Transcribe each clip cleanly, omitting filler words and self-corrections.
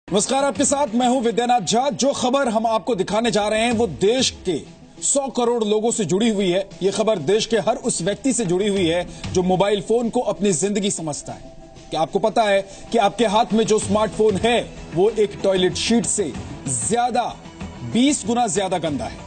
नमस्कार, आपके साथ मैं हूं विद्यानाथ झा। जो खबर हम आपको दिखाने जा रहे हैं वो देश के 100 करोड़ लोगों से जुड़ी हुई है। ये खबर देश के हर उस व्यक्ति से जुड़ी हुई है जो मोबाइल फोन को अपनी जिंदगी समझता है। क्या आपको पता है कि आपके हाथ में जो स्मार्टफोन है वो एक टॉयलेट शीट से ज्यादा 20 गुना ज्यादा गंदा है।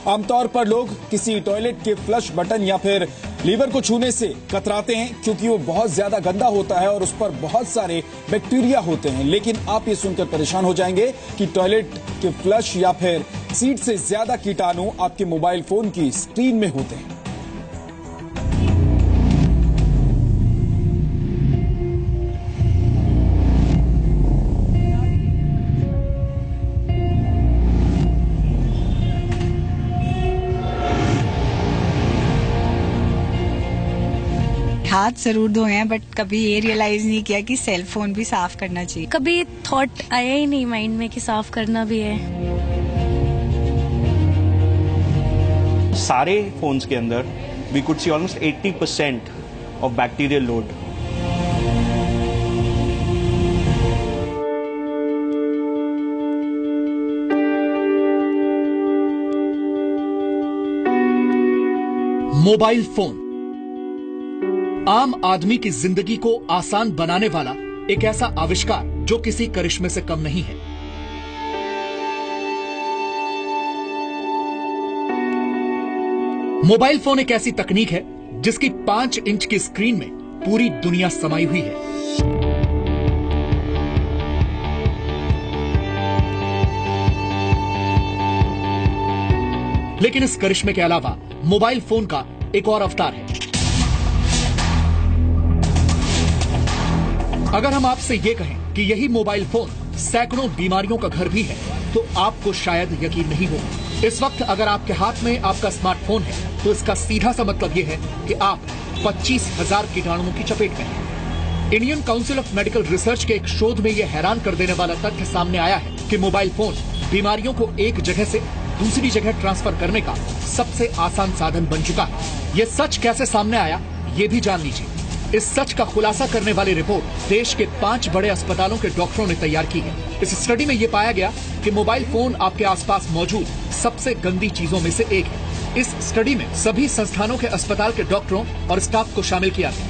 आमतौर पर लोग किसी टॉयलेट के फ्लश बटन या फिर लीवर को छूने से कतराते हैं क्योंकि वो बहुत ज्यादा गंदा होता है और उस पर बहुत सारे बैक्टीरिया होते हैं। लेकिन आप ये सुनकर परेशान हो जाएंगे कि टॉयलेट के फ्लश या फिर सीट से ज्यादा कीटाणु आपके मोबाइल फोन की स्क्रीन में होते हैं। हाथ जरूर धोए हैं बट कभी ये रियलाइज नहीं किया कि सेल फोन भी साफ करना चाहिए। कभी थॉट आया ही नहीं माइंड में कि साफ करना भी है। सारे फोन्स के अंदर we could see almost 80% of bacterial load. Mobile phone आम आदमी की जिंदगी को आसान बनाने वाला एक ऐसा आविष्कार जो किसी करिश्मे से कम नहीं है। मोबाइल फोन एक ऐसी तकनीक है जिसकी 5 इंच की स्क्रीन में पूरी दुनिया समाई हुई है। लेकिन इस करिश्मे के अलावा मोबाइल फोन का एक और अवतार है। अगर हम आपसे ये कहें कि यही मोबाइल फोन सैकड़ों बीमारियों का घर भी है तो आपको शायद यकीन नहीं होगा। इस वक्त अगर आपके हाथ में आपका स्मार्टफोन है तो इसका सीधा सा मतलब ये है कि आप 25,000 कीटाणुओं की चपेट में हैं। Indian council of medical research के एक शोध में यह हैरान कर देने वाला तथ्य सामने आया है कि मोबाइल फोन बीमारियों को एक जगह से दूसरी जगह ट्रांसफर करने का सबसे आसान साधन बन चुका है। ये सच कैसे सामने आया ये भी जान लीजिए। इस सच का खुलासा करने वाली रिपोर्ट देश के 5 बड़े अस्पतालों के डॉक्टरों ने तैयार की है। इस स्टडी में यह पाया गया कि मोबाइल फोन आपके आसपास मौजूद सबसे गंदी चीजों में से एक है। इस स्टडी में सभी संस्थानों के अस्पताल के डॉक्टरों और स्टाफ को शामिल किया गया।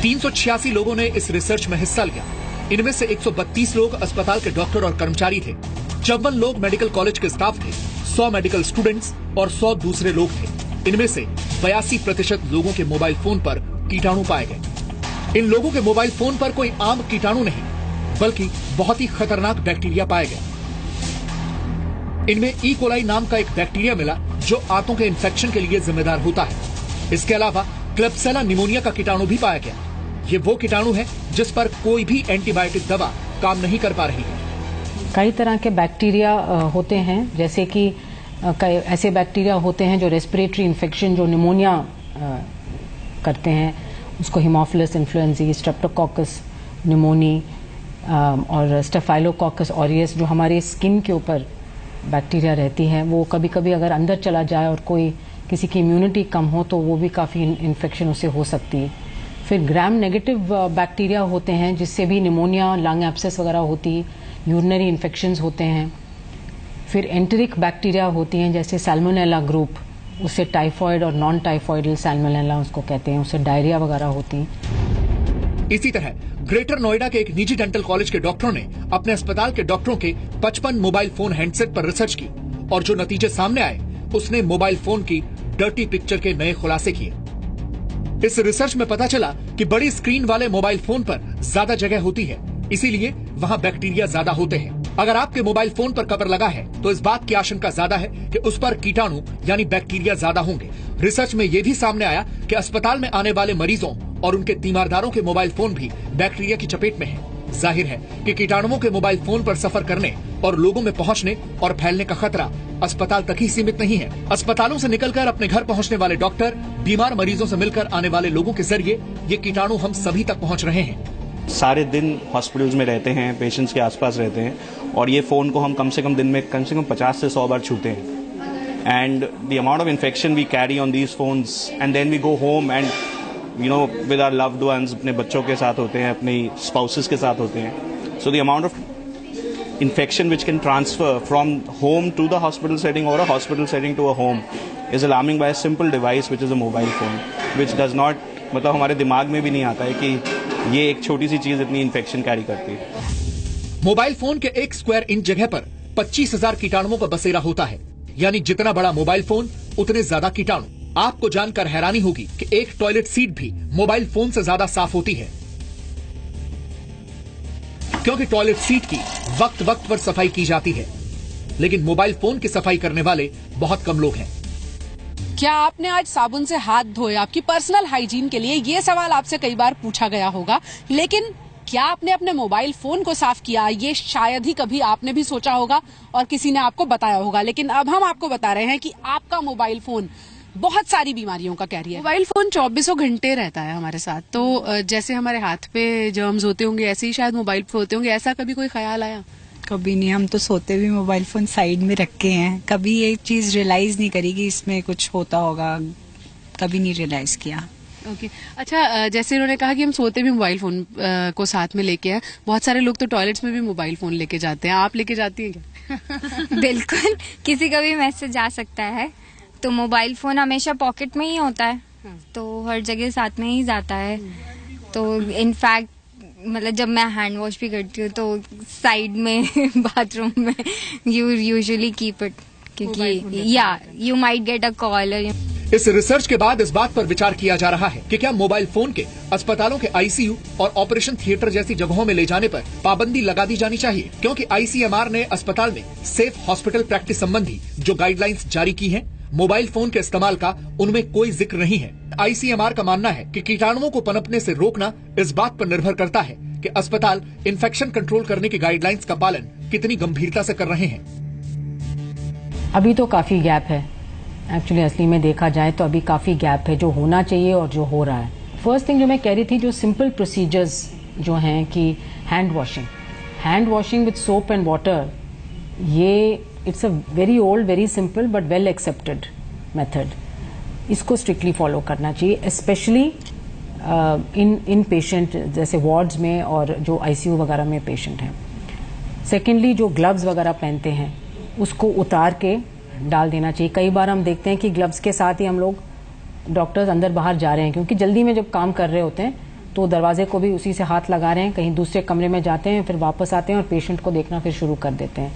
386 लोगों ने इस रिसर्च में हिस्सा लिया। इनमें से 132 लोग अस्पताल के डॉक्टर और कर्मचारी थे, 54 लोग मेडिकल कॉलेज के स्टाफ थे, 100 मेडिकल स्टूडेंट्स और 100 दूसरे लोग थे। इनमें से 82% लोगों के मोबाइल फोन पर कीटाणु पाए गए। इन लोगों के मोबाइल फोन पर कोई आम कीटाणु नहीं बल्कि बहुत ही खतरनाक बैक्टीरिया पाए गए। इनमें ई कोलाई नाम का एक बैक्टीरिया मिला जो आंतों के इन्फेक्शन के लिए जिम्मेदार होता है। इसके अलावा क्लेब्सिला निमोनिया का कीटाणु भी पाया गया। ये वो कीटाणु है जिस पर कोई भी एंटीबायोटिक दवा काम नहीं कर पा रही है। कई तरह के बैक्टीरिया होते हैं, जैसे कि ऐसे बैक्टीरिया होते हैं जो रेस्पिरेटरी इन्फेक्शन जो निमोनिया करते हैं, उसको हिमोफिलस इन्फ्लुएंजी, स्ट्रेप्टोकोकस निमोनी और स्टेफाइलोकोकस ऑरियस जो हमारे स्किन के ऊपर बैक्टीरिया रहती हैं, वो कभी कभी अगर अंदर चला जाए और कोई किसी की इम्यूनिटी कम हो तो वो भी काफ़ी इन्फेक्शन उससे हो सकती है। फिर ग्राम नेगेटिव बैक्टीरिया होते हैं जिससे भी निमोनिया, लंग एब्सेस वगैरह होती, यूरिनरी इन्फेक्शंस होते हैं। फिर एंटेरिक बैक्टीरिया होती हैं जैसे सैल्मोनेला ग्रुप, उससे टाइफॉइड और नॉन टाइफॉइडल सैल्मोनेला उसको कहते हैं, उससे डायरिया वगैरह होती है। इसी तरह ग्रेटर नोएडा के एक निजी डेंटल कॉलेज के डॉक्टरों ने अपने अस्पताल के डॉक्टरों के 55 मोबाइल फोन हैंडसेट पर रिसर्च की और जो नतीजे सामने आए उसने मोबाइल फोन की डर्टी पिक्चर के नए खुलासे किए। इस रिसर्च में पता चला कि बड़ी स्क्रीन वाले मोबाइल फोन पर ज्यादा जगह होती है, इसीलिए वहां बैक्टीरिया ज्यादा होते हैं। अगर आपके मोबाइल फोन पर कवर लगा है तो इस बात की आशंका ज्यादा है कि उस पर कीटाणु यानी बैक्टीरिया ज्यादा होंगे। रिसर्च में यह भी सामने आया कि अस्पताल में आने वाले मरीजों और उनके तीमारदारों के मोबाइल फोन भी बैक्टीरिया की चपेट में हैं। जाहिर है कि कीटाणुओं के मोबाइल फोन पर सफर करने और लोगों में पहुंचने और फैलने का खतरा अस्पताल तक ही सीमित नहीं है। अस्पतालों से निकलकर अपने घर पहुंचने वाले डॉक्टर बीमार मरीजों से मिलकर आने वाले लोगों के जरिए ये कीटाणु हम सभी तक पहुंच रहे हैं। सारे दिन हॉस्पिटल्स में रहते हैं, पेशेंट्स के आसपास रहते हैं और ये फ़ोन को हम कम से कम दिन में कम से कम 50 से 100 बार छूते हैं। And the amount of infection we carry on these phones and then we go home and with our loved ones, अपने बच्चों के साथ होते हैं, अपनी स्पाउसेस के साथ होते हैं, So the amount of infection which can transfer from home to the hospital setting or a hospital setting to a home is alarming by a simple device which is a mobile phone, which does not, मतलब हमारे दिमाग में भी नहीं आता है कि ये एक छोटी सी चीज इतनी इन्फेक्शन कैरी करती है। मोबाइल फोन के 1 स्क्वायर इंच जगह पर 25,000 कीटाणुओं का बसेरा होता है, यानी जितना बड़ा मोबाइल फोन उतने ज्यादा कीटाणु। आपको जानकर हैरानी होगी कि एक टॉयलेट सीट भी मोबाइल फोन से ज्यादा साफ होती है, क्योंकि टॉयलेट सीट की वक्त वक्त पर सफाई की जाती है, लेकिन मोबाइल फोन की सफाई करने वाले बहुत कम लोग हैं। क्या आपने आज साबुन से हाथ धोए? आपकी पर्सनल हाइजीन के लिए ये सवाल आपसे कई बार पूछा गया होगा, लेकिन क्या आपने अपने मोबाइल फोन को साफ किया? ये शायद ही कभी आपने भी सोचा होगा और किसी ने आपको बताया होगा, लेकिन अब हम आपको बता रहे हैं कि आपका मोबाइल फोन बहुत सारी बीमारियों का कैरियर। मोबाइल फोन 24 घंटे रहता है हमारे साथ, तो जैसे हमारे हाथ पे जर्म्स होते होंगे ऐसे ही शायद मोबाइल पे होते होंगे। ऐसा कभी कोई ख्याल आया? कभी नहीं, हम तो सोते भी मोबाइल फोन साइड में रखे हैं। कभी ये चीज रियलाइज नहीं करी कि इसमें कुछ होता होगा, कभी नहीं रियलाइज किया। ओके अच्छा, जैसे उन्होंने कहा कि हम सोते भी मोबाइल फोन को साथ में लेके हैं, बहुत सारे लोग तो टॉयलेट्स में भी मोबाइल फोन लेके जाते हैं, आप लेके जाती हैं क्या? बिल्कुल, किसी का भी मैसेज आ सकता है, तो मोबाइल फोन हमेशा पॉकेट में ही होता है, तो हर जगह साथ में ही जाता है। तो इनफैक्ट मतलब जब मैं हैंड वॉश भी करती हूँ तो साइड में बाथरूम में यू यूजुअली कीप इट, क्योंकि या you might get a call. इस रिसर्च के बाद इस बात पर विचार किया जा रहा है कि क्या मोबाइल फोन के अस्पतालों के आईसीयू और ऑपरेशन थिएटर जैसी जगहों में ले जाने पर पाबंदी लगा दी जानी चाहिए, क्योंकि आईसीएमआर ने अस्पताल में सेफ हॉस्पिटल प्रैक्टिस संबंधी जो गाइडलाइंस जारी की हैं, मोबाइल फोन के इस्तेमाल का उनमें कोई जिक्र नहीं है। आईसीएमआर का मानना है कि कीटाणुओं को पनपने से रोकना इस बात पर निर्भर करता है कि अस्पताल इन्फेक्शन कंट्रोल करने की गाइडलाइंस का पालन कितनी गंभीरता से कर रहे हैं। अभी तो काफी गैप है, एक्चुअली असली में देखा जाए तो अभी काफी गैप है जो होना चाहिए और जो हो रहा है। फर्स्ट थिंग जो मैं कह रही थी, जो सिंपल प्रोसीजर्स जो हैं कि hand washing with soap and water, ये it's a very old, very simple but well accepted method. इसको स्ट्रिक्टली फॉलो करना चाहिए, स्पेशली इन पेशेंट जैसे वार्ड्स में और जो आईसीयू वगैरह में पेशेंट हैं। सेकेंडली, जो ग्लव्स वगैरह पहनते हैं उसको उतार के डाल देना चाहिए। कई बार हम देखते हैं कि ग्लव्स के साथ ही हम लोग डॉक्टर्स अंदर बाहर जा रहे हैं, क्योंकि जल्दी में जब काम कर रहे होते हैं तो दरवाजे को भी उसी से हाथ लगा रहे हैं, कहीं दूसरे कमरे में जाते हैं, फिर वापस आते हैं और पेशेंट को देखना फिर शुरू कर देते हैं।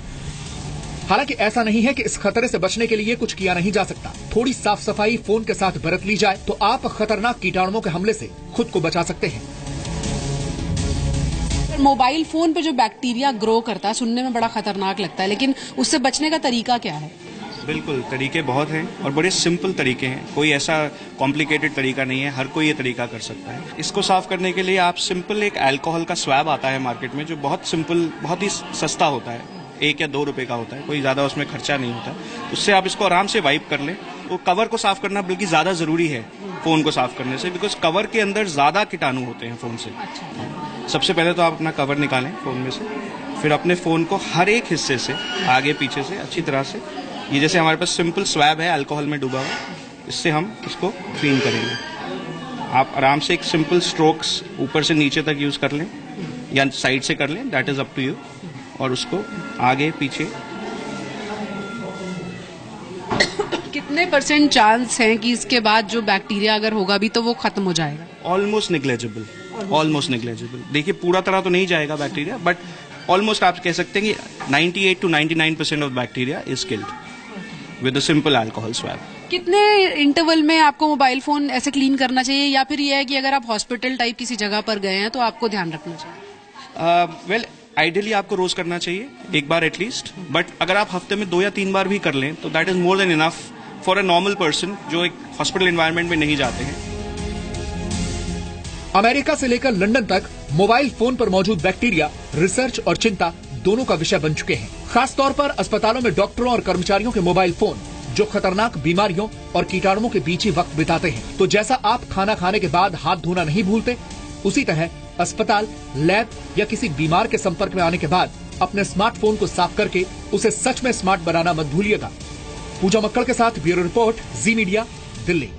हालांकि ऐसा नहीं है कि इस खतरे से बचने के लिए कुछ किया नहीं जा सकता। थोड़ी साफ सफाई फोन के साथ बरत ली जाए तो आप खतरनाक कीटाणुओं के हमले से खुद को बचा सकते हैं। मोबाइल फोन पे जो बैक्टीरिया ग्रो करता है सुनने में बड़ा खतरनाक लगता है, लेकिन उससे बचने का तरीका क्या है? बिल्कुल, तरीके बहुत हैं और बड़े सिंपल तरीके हैं, कोई ऐसा कॉम्प्लिकेटेड तरीका नहीं है, हर कोई ये तरीका कर सकता है। इसको साफ करने के लिए आप सिंपल एक अल्कोहल का स्वैब आता है मार्केट में, जो बहुत सिंपल, बहुत ही सस्ता होता है, 1 या 2 रुपए का होता है, कोई ज्यादा उसमें खर्चा नहीं होता। उससे आप इसको आराम से वाइप कर लें। तो कवर को साफ करना बल्कि ज्यादा जरूरी है फोन को साफ करने से, बिकॉज कवर के अंदर ज्यादा कीटाणु होते हैं फोन से। सबसे पहले तो आप अपना कवर निकालें फोन में से, फिर अपने फोन को हर एक हिस्से से, आगे पीछे से अच्छी तरह से, ये जैसे हमारे पास सिंपल स्वैब है अल्कोहल में डूबा हुआ, इससे हम इसको क्लीन करेंगे। आप आराम से एक सिंपल स्ट्रोक्स ऊपर से नीचे तक यूज कर लें या साइड से कर लें, that is up to you, और उसको आगे पीछे। कितने % चांस है कि इसके बाद जो बैक्टीरिया अगर होगा भी तो वो खत्म हो जाएगा? Almost negligible, almost negligible. देखिए पूरा तरह तो नहीं जाएगा बैक्टीरिया, बट ऑलमोस्ट आप कह सकते हैं कि 98 to 99% of bacteria is killed with a simple alcohol swab. कितने इंटरवल में आपको मोबाइल फोन ऐसे क्लीन करना चाहिए, या फिर ये है कि अगर आप हॉस्पिटल टाइप किसी जगह पर गए हैं तो आपको ध्यान रखना चाहिए? वेल आइडियली आपको रोज करना चाहिए, एक बार एटलीस्ट, बट अगर आप हफ्ते में 2 या 3 बार भी कर लें तो that is more than enough for a normal person जो एक हॉस्पिटल एनवायरनमेंट में नहीं जाते हैं। अमेरिका से लेकर लंदन तक मोबाइल फोन पर मौजूद बैक्टीरिया रिसर्च और चिंता दोनों का विषय बन चुके हैं। खासतौर पर अस्पतालों में डॉक्टरों और कर्मचारियों के मोबाइल फोन जो खतरनाक बीमारियों और कीटाणुओं के बीच ही वक्त बिताते हैं। तो जैसा आप खाना खाने के बाद हाथ धोना नहीं भूलते, उसी तरह अस्पताल, लैब या किसी बीमार के संपर्क में आने के बाद अपने स्मार्टफोन को साफ करके उसे सच में स्मार्ट बनाना मत भूलिएगा। पूजा मक्कड़ के साथ ब्यूरो रिपोर्ट, जी मीडिया, दिल्ली।